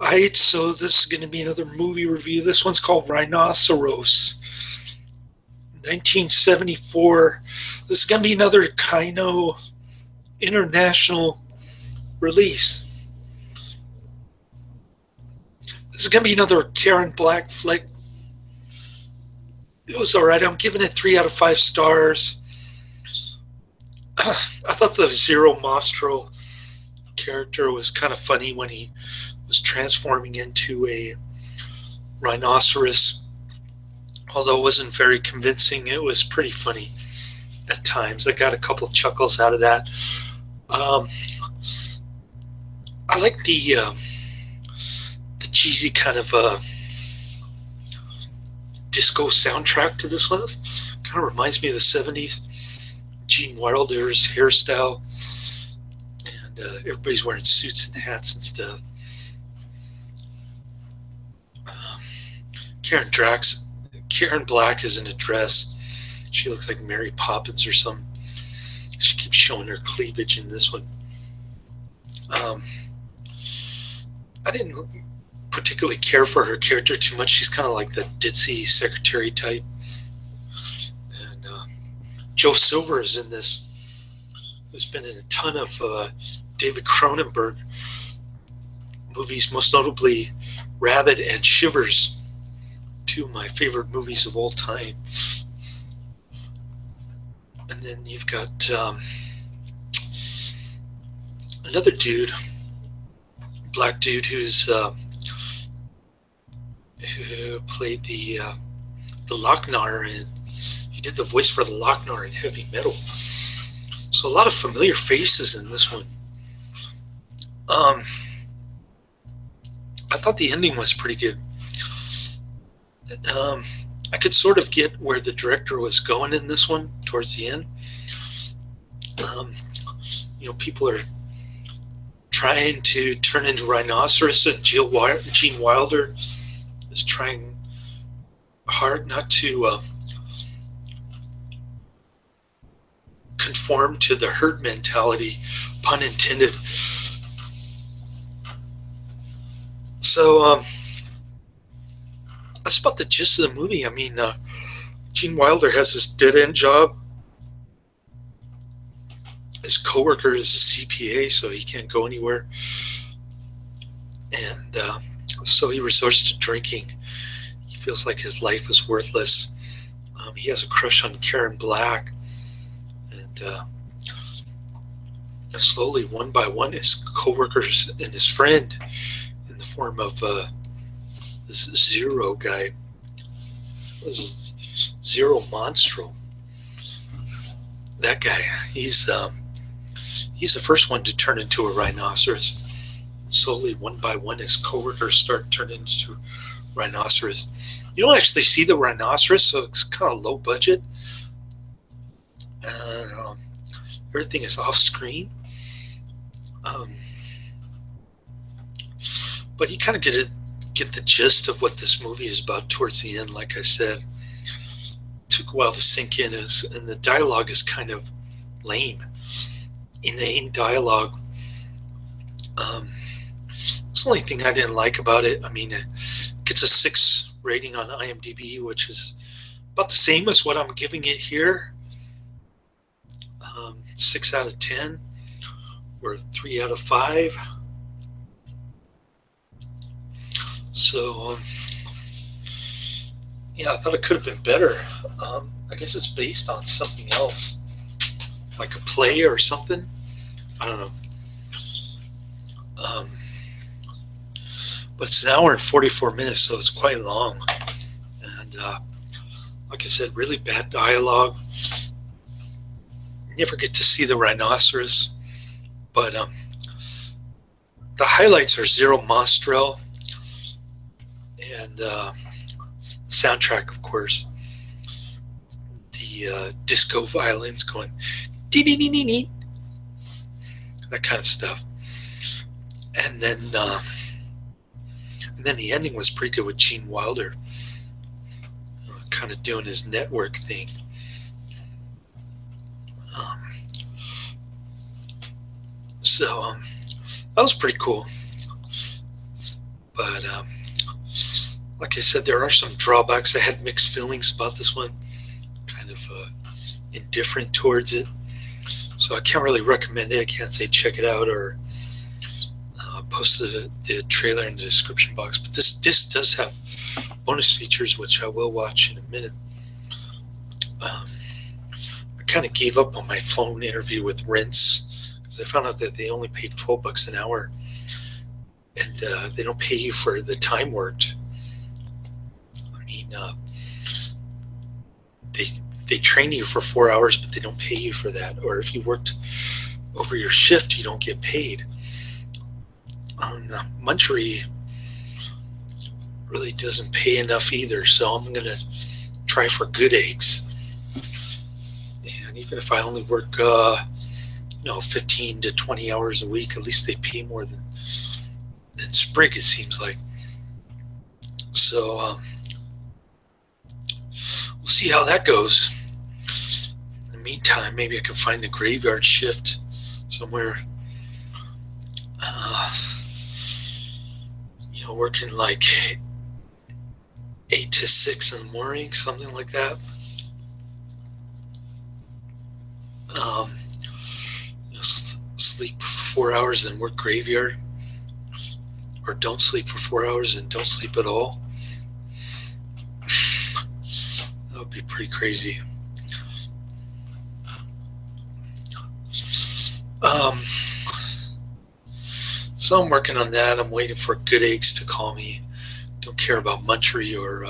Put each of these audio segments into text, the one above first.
Alright, so this is going to be another movie review. This one's called Rhinoceros, 1974. This is going to be another kind of international release. This is going to be another Karen Black flick. It was alright. I'm giving it 3 out of 5 stars. I thought the Zero Mostel character was kind of funny when he was transforming into a rhinoceros. Although it wasn't very convincing, it was pretty funny at times. I got a couple of chuckles out of that. I like the cheesy kind of disco soundtrack to this one. Kind of reminds me of the 70s. Gene Wilder's hairstyle, and everybody's wearing suits and hats and stuff. Karen Black is in a dress. She looks like Mary Poppins or something. She keeps showing her cleavage in this one. I didn't particularly care for her character too much. She's kind of like the ditzy secretary type. And Joe Silver is in this. Who's been in a ton of David Cronenberg movies, most notably Rabbit and Shivers, two of my favorite movies of all time. And then you've got another dude, black dude, who played the Loc-Nar, and he did the voice for the Loc-Nar in Heavy Metal. So a lot of familiar faces in this one. I thought the ending was pretty good. I could sort of get where the director was going in this one towards the end. People are trying to turn into rhinoceros, and Gene Wilder is trying hard not to conform to the herd mentality, pun intended. So that's about the gist of the movie. I mean, Gene Wilder has this dead-end job. His coworker is a CPA, so he can't go anywhere. And so he resorts to drinking. He feels like his life is worthless. He has a crush on Karen Black. And slowly, one by one, his coworkers and his friend, in the form of this Zero guy, Zero Monstro. That guy, he's the first one to turn into a rhinoceros. Slowly, one by one, his coworkers start turning into rhinoceros. You don't actually see the rhinoceros, so it's kind of low budget. Everything is off screen. But you kind of get the gist of what this movie is about towards the end. Like I said, it took a while to sink in, and the dialogue is kind of lame, inane dialogue. It's the only thing I didn't like about it. I mean, it gets a 6 rating on IMDb, which is about the same as what I'm giving it here. 6 out of 10, or 3 out of 5. So, yeah, I thought it could have been better. I guess it's based on something else, like a play or something. I don't know. But it's an hour and 44 minutes, so it's quite long. And like I said, really bad dialogue. You never get to see the rhinoceros. But the highlights are Zero Mostel and soundtrack, of course. The disco violins going dee dee dee dee dee, that kind of stuff. And then the ending was pretty good with Gene Wilder kind of doing his network thing. So that was pretty cool. But like I said, there are some drawbacks. I had mixed feelings about this one, kind of indifferent towards it. So I can't really recommend it. I can't say check it out or post the trailer in the description box. But this disc does have bonus features, which I will watch in a minute. I kind of gave up on my phone interview with Rinse because I found out that they only pay $12 an hour, and they don't pay you for the time worked. I mean, they train you for 4 hours, but they don't pay you for that. Or if you worked over your shift, you don't get paid. Munchery really doesn't pay enough either, so I'm going to try for Good Eggs. And even if I only work 15 to 20 hours a week, at least they pay more than Sprig, it seems like. So we'll see how that goes. In the meantime, maybe I can find a graveyard shift somewhere, working like 8 to 6 in the morning, something like that. Sleep for 4 hours and work graveyard, or don't sleep for 4 hours and don't sleep at all. That would be pretty crazy. So I'm working on that. I'm waiting for Good Eggs to call me. Don't care about Munchery or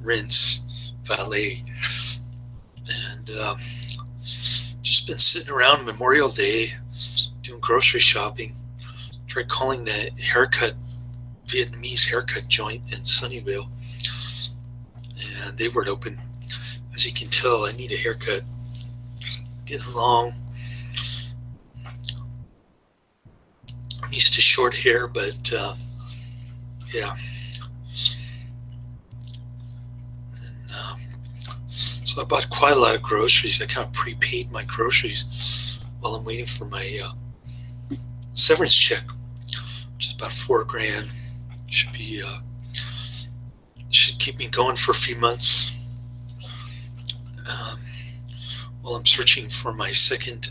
Rinse Valet. And just been sitting around Memorial Day doing grocery shopping. Tried calling the Vietnamese haircut joint in Sunnyvale, and they weren't open. As you can tell, I need a haircut. Getting long. I'm used to short hair, but yeah. So I bought quite a lot of groceries. I kind of prepaid my groceries while I'm waiting for my severance check, which is about $4,000. Should keep me going for a few months while I'm searching for my second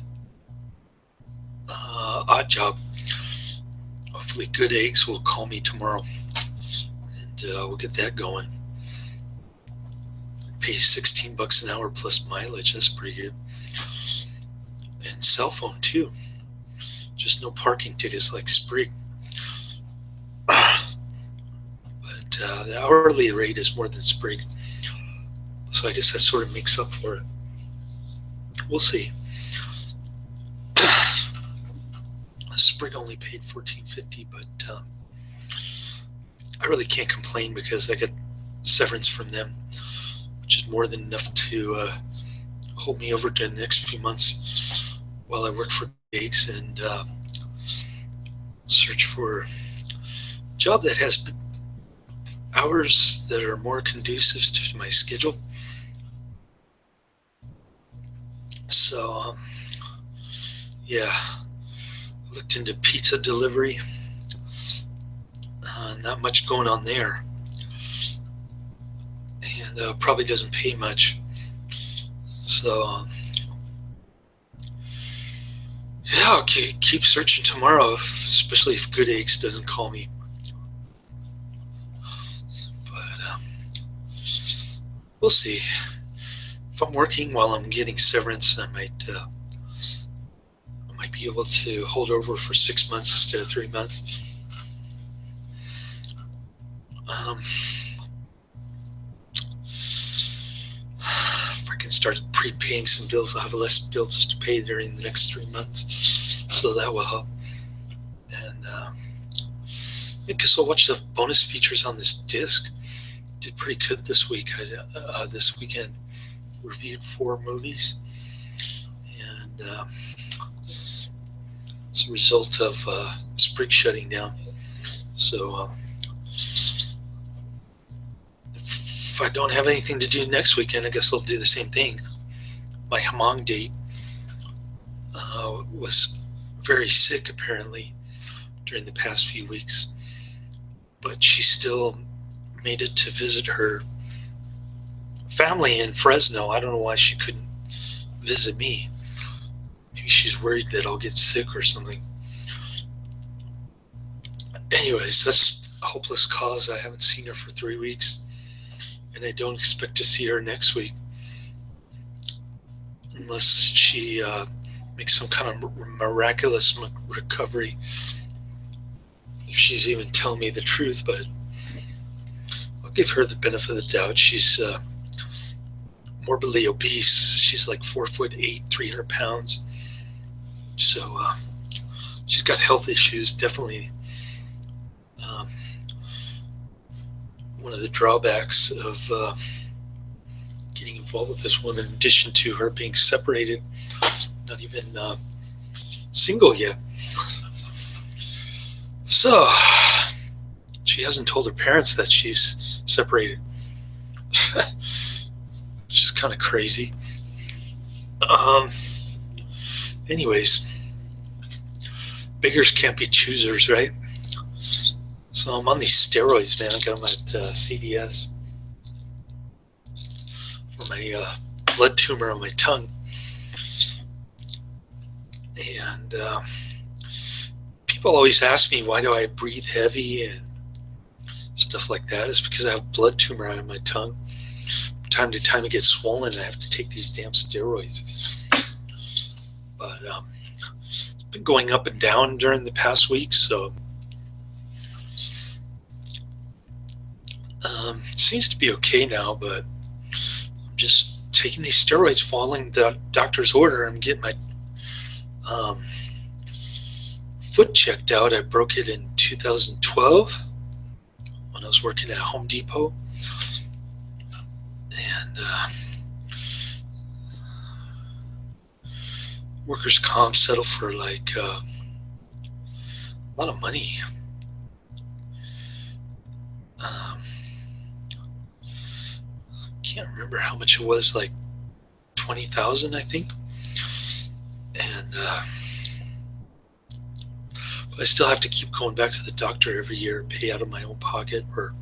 odd job. Hopefully Good Eggs will call me tomorrow, and we'll get that going. Pay $16 an hour plus mileage. That's pretty good. And cell phone too. Just no parking tickets like Sprig. But the hourly rate is more than Sprig, so I guess that sort of makes up for it. We'll see. Sprig only paid $14.50, but I really can't complain because I get severance from them, which is more than enough to hold me over during the next few months while I work for gigs and search for a job that has hours that are more conducive to my schedule. So yeah, looked into pizza delivery. Not much going on there, and probably doesn't pay much. So yeah, I'll keep searching tomorrow, especially if Good Eggs doesn't call me. But we'll see. If I'm working while I'm getting severance, I might be able to hold over for 6 months instead of 3 months. If I can start prepaying some bills, I'll have less bills to pay during the next 3 months, so that will help. And I guess I'll watch the bonus features on this disc. Did pretty good this week. This weekend reviewed 4 movies, and it's a result of Sprig shutting down. So if I don't have anything to do next weekend, I guess I'll do the same thing. My Hamong date was very sick apparently during the past few weeks, but she still made it to visit her family in Fresno. I don't know why she couldn't visit me. Maybe she's worried that I'll get sick or something. Anyways, that's a hopeless cause. I haven't seen her for 3 weeks, and I don't expect to see her next week unless she makes some kind of miraculous recovery, if she's even telling me the truth. But I'll give her the benefit of the doubt. She's morbidly obese. She's like 4'8", 300 pounds. So she's got health issues, definitely. One of the drawbacks of getting involved with this woman, in addition to her being separated, not even single yet. So she hasn't told her parents that she's separated. Which is kind of crazy. Anyways, beggars can't be choosers, right? So I'm on these steroids, man. I got them at CVS for my blood tumor on my tongue. And people always ask me, why do I breathe heavy and stuff like that? It's because I have a blood tumor on my tongue. From time to time it gets swollen and I have to take these damn steroids. But it's been going up and down during the past week, so it seems to be okay now, but I'm just taking these steroids following the doctor's order. I'm getting my foot checked out. I broke it in 2012 when I was working at Home Depot. And workers' comp settled for like a lot of money. Can't remember how much it was, like $20,000, I think. And but I still have to keep going back to the doctor every year, pay out of my own pocket, or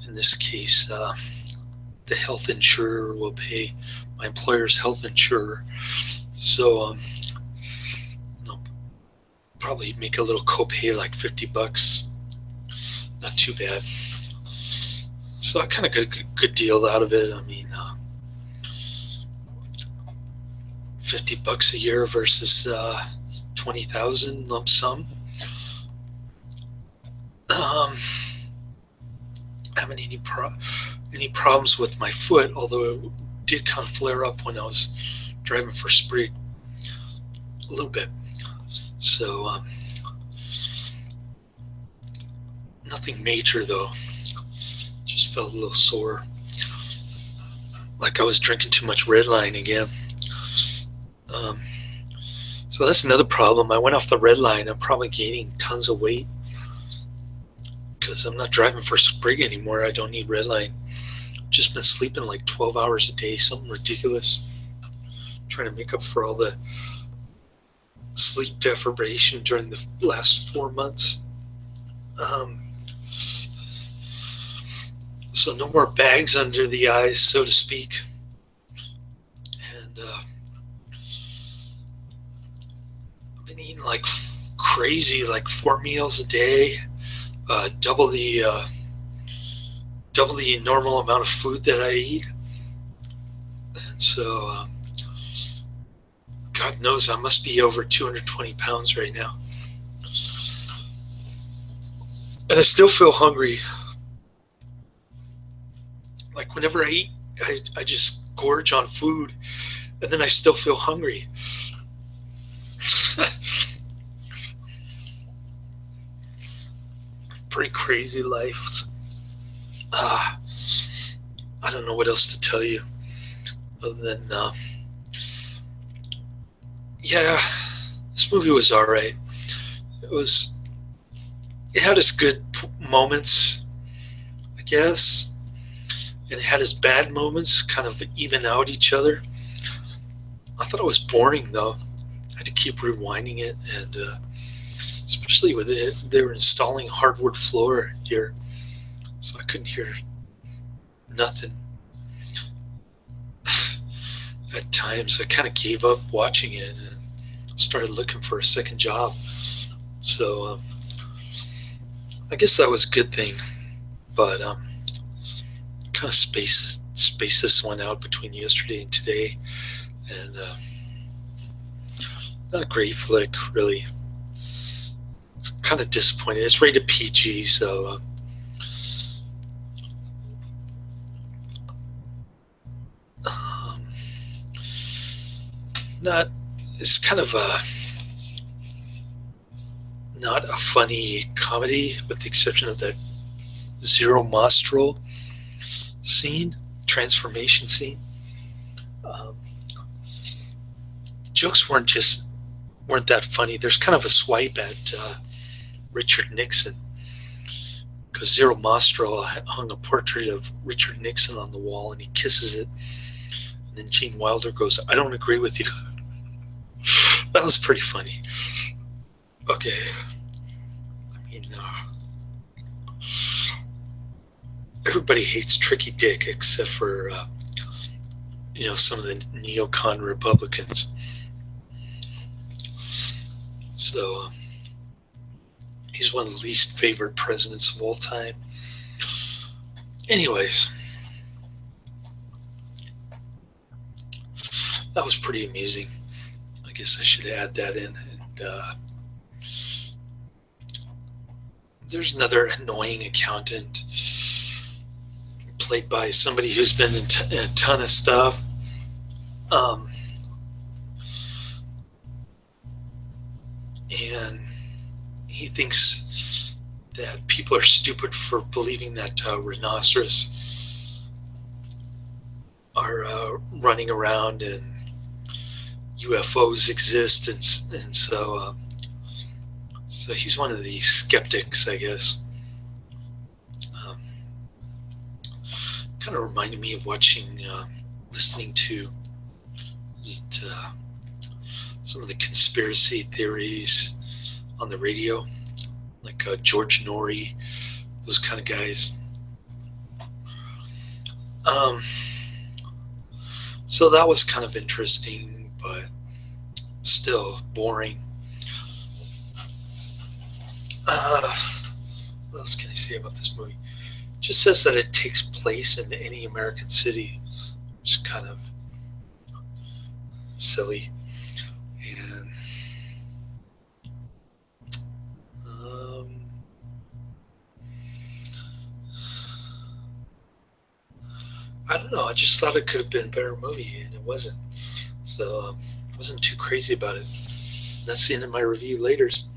in this case, the health insurer will pay my employer's health insurer. So I'll probably make a little copay, like $50. Not too bad. So I kind of got a good deal out of it. I mean, $50 a year versus $20,000 lump sum. Having any problems with my foot, although it did kind of flare up when I was driving for Sprig a little bit. So nothing major though. Just felt a little sore, like I was drinking too much red line again. So that's another problem. I went off the red line. I'm probably gaining tons of weight because I'm not driving for Sprig anymore. I don't need red line. Just been sleeping like 12 hours a day, something ridiculous. Trying to make up for all the sleep deprivation during the last 4 months. So no more bags under the eyes, so to speak. And I've been eating like crazy, like 4 meals a day, double the normal amount of food that I eat. And so God knows I must be over 220 pounds right now. And I still feel hungry. Like whenever I eat, I just gorge on food, and then I still feel hungry. Pretty crazy life. I don't know what else to tell you other than, yeah, this movie was all right. It had its good moments, I guess. And it had its bad moments, kind of even out each other. I thought it was boring though. I had to keep rewinding it and especially with it. They were installing hardwood floor here, so I couldn't hear nothing. At times, I kind of gave up watching it and started looking for a second job. So I guess that was a good thing, but kind of space this one out between yesterday and today, and not a great flick, really. It's kind of disappointing. It's rated PG, so it's kind of not a funny comedy, with the exception of that Zero Mostel scene, transformation scene. Jokes weren't that funny. There's kind of a swipe at Richard Nixon, because Zero Mostel hung a portrait of Richard Nixon on the wall, and he kisses it, and then Gene Wilder goes, "I don't agree with you." That was pretty funny. Okay. I mean, everybody hates Tricky Dick except for, some of the neocon Republicans. So, he's one of the least favored presidents of all time. Anyways, that was pretty amusing. I guess I should add that in. And there's another annoying accountant, played by somebody who's been in a ton of stuff. And he thinks that people are stupid for believing that Rhinoceros are running around and UFOs exist, and so he's one of these skeptics, I guess. Kind of reminded me of listening to some of the conspiracy theories on the radio, like George Norrie, those kind of guys. So that was kind of interesting, but still boring. What else can I say about this movie? It just says that it takes place in any American city, which is kind of silly. And I don't know. I just thought it could have been a better movie, and it wasn't. So I wasn't too crazy about it. That's the end of my review. Laters.